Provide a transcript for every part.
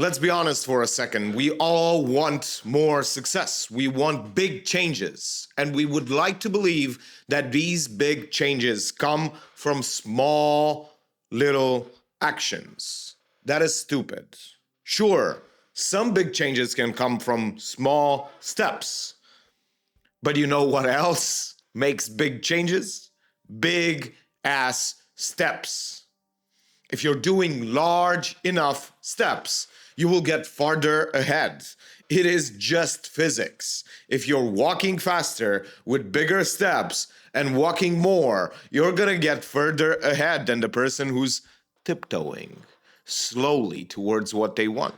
Let's be honest for a second. We all want more success. We want big changes. And we would like to believe that these big changes come from small little actions. That is stupid. Sure, some big changes can come from small steps. But you know what else makes big changes? Big ass steps. If you're doing large enough steps, you will get farther ahead. It is just physics. If you're walking faster with bigger steps and walking more, you're gonna get further ahead than the person who's tiptoeing slowly towards what they want.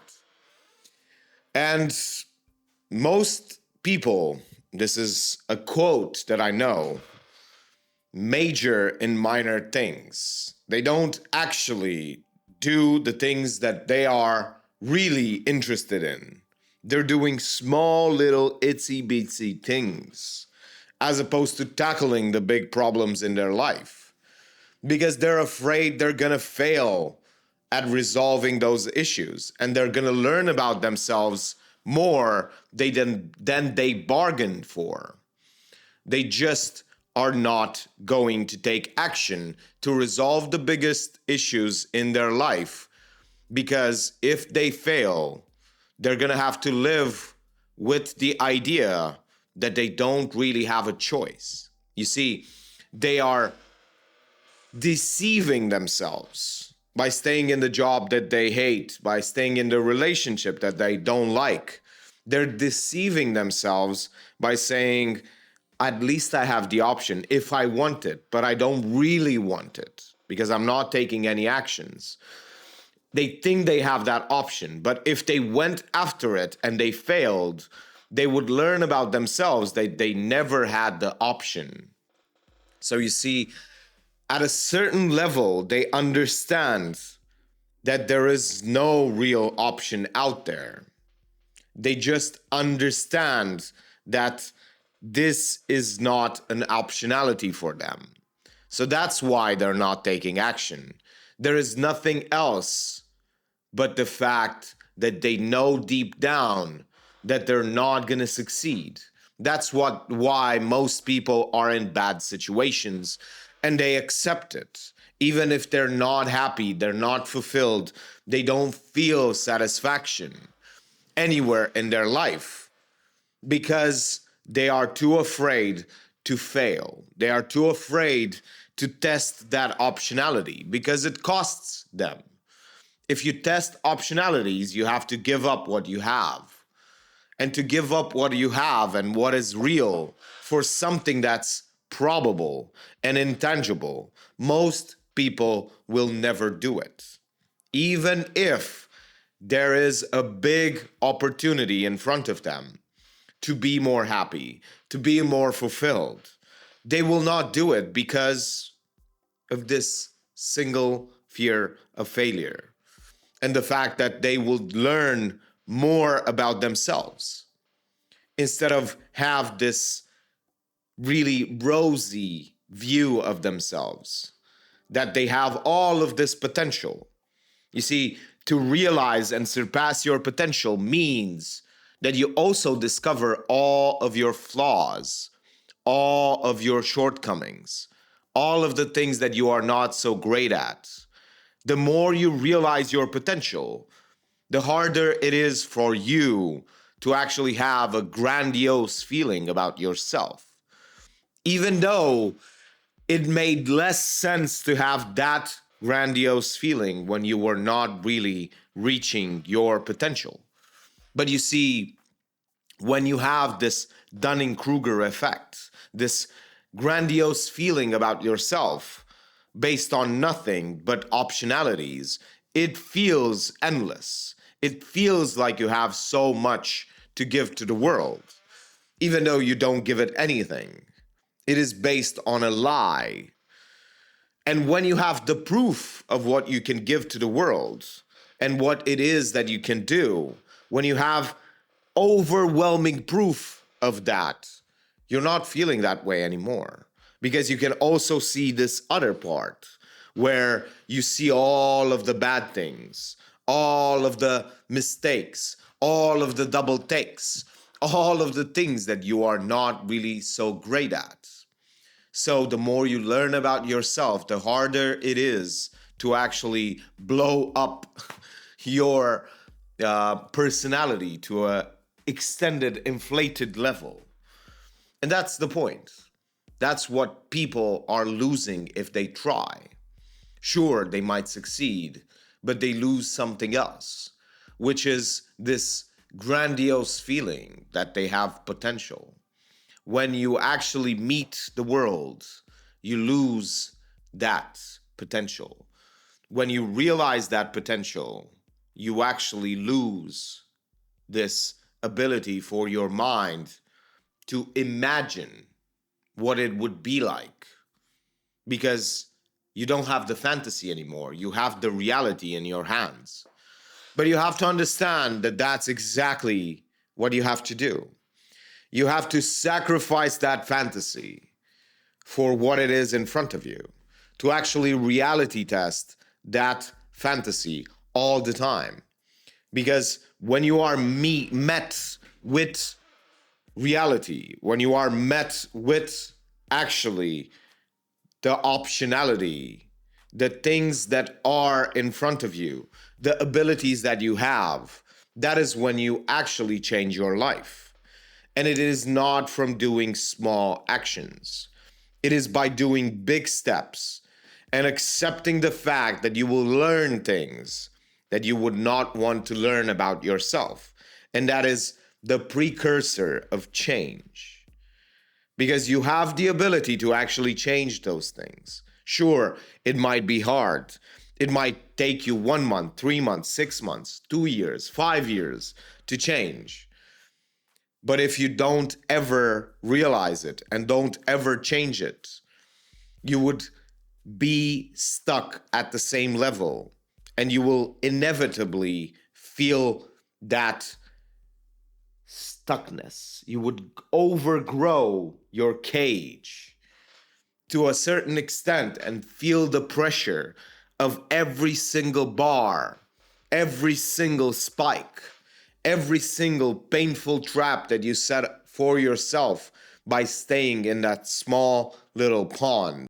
And most people, this is a quote that I know, major in minor things. They don't actually do the things that they are really interested in. They're doing small little itsy bitsy things as opposed to tackling the big problems in their life because they're afraid they're gonna fail at resolving those issues and they're gonna learn about themselves more than they bargained for. They just are not going to take action to resolve the biggest issues in their life because if they fail, they're going to have to live with the idea that they don't really have a choice. You see, they are deceiving themselves by staying in the job that they hate, by staying in the relationship that they don't like. They're deceiving themselves by saying, at least I have the option if I want it, but I don't really want it because I'm not taking any actions. They think they have that option, but if they went after it and they failed, they would learn about themselves that they never had the option. So you see, at a certain level, they understand that there is no real option out there. They just understand that this is not an optionality for them. So that's why they're not taking action. There is nothing else but the fact that they know deep down that they're not going to succeed. That's why most people are in bad situations and they accept it. Even if they're not happy, they're not fulfilled, they don't feel satisfaction anywhere in their life because they are too afraid to fail. They are too afraid to test that optionality because it costs them. If you test optionalities, you have to give up what you have. And to give up what you have and what is real for something that's probable and intangible, most people will never do it. Even if there is a big opportunity in front of them to be more happy, to be more fulfilled, they will not do it because of this single fear of failure. And the fact that they will learn more about themselves instead of have this really rosy view of themselves, that they have all of this potential. You see, to realize and surpass your potential means that you also discover all of your flaws, all of your shortcomings, all of the things that you are not so great at. The more you realize your potential, the harder it is for you to actually have a grandiose feeling about yourself. Even though it made less sense to have that grandiose feeling when you were not really reaching your potential. But you see, when you have this Dunning-Kruger effect, this grandiose feeling about yourself based on nothing but optionalities, it feels endless. It feels like you have so much to give to the world, even though you don't give it anything. It is based on a lie. And when you have the proof of what you can give to the world and what it is that you can do, when you have overwhelming proof of that, you're not feeling that way anymore. Because you can also see this other part where you see all of the bad things, all of the mistakes, all of the double takes, all of the things that you are not really so great at. So the more you learn about yourself, the harder it is to actually blow up your personality to a extended, inflated level. And that's the point. That's what people are losing if they try. Sure, they might succeed, but they lose something else, which is this grandiose feeling that they have potential. When you actually meet the world, you lose that potential. When you realize that potential, you actually lose this ability for your mind to imagine what it would be like, because you don't have the fantasy anymore. You have the reality in your hands. But you have to understand that that's exactly what you have to do. You have to sacrifice that fantasy for what it is in front of you, to actually reality test that fantasy all the time. Because when you are met with reality, when you are met with actually the optionality, the things that are in front of you, the abilities that you have, that is when you actually change your life. And it is not from doing small actions. It is by doing big steps and accepting the fact that you will learn things that you would not want to learn about yourself. And that is the precursor of change. Because you have the ability to actually change those things. Sure, it might be hard. It might take you 1 month, 3 months, 6 months, 2 years, 5 years to change. But if you don't ever realize it and don't ever change it, you would be stuck at the same level, and you will inevitably feel that stuckness. You would overgrow your cage to a certain extent and feel the pressure of every single bar, every single spike, every single painful trap that you set for yourself by staying in that small little pond.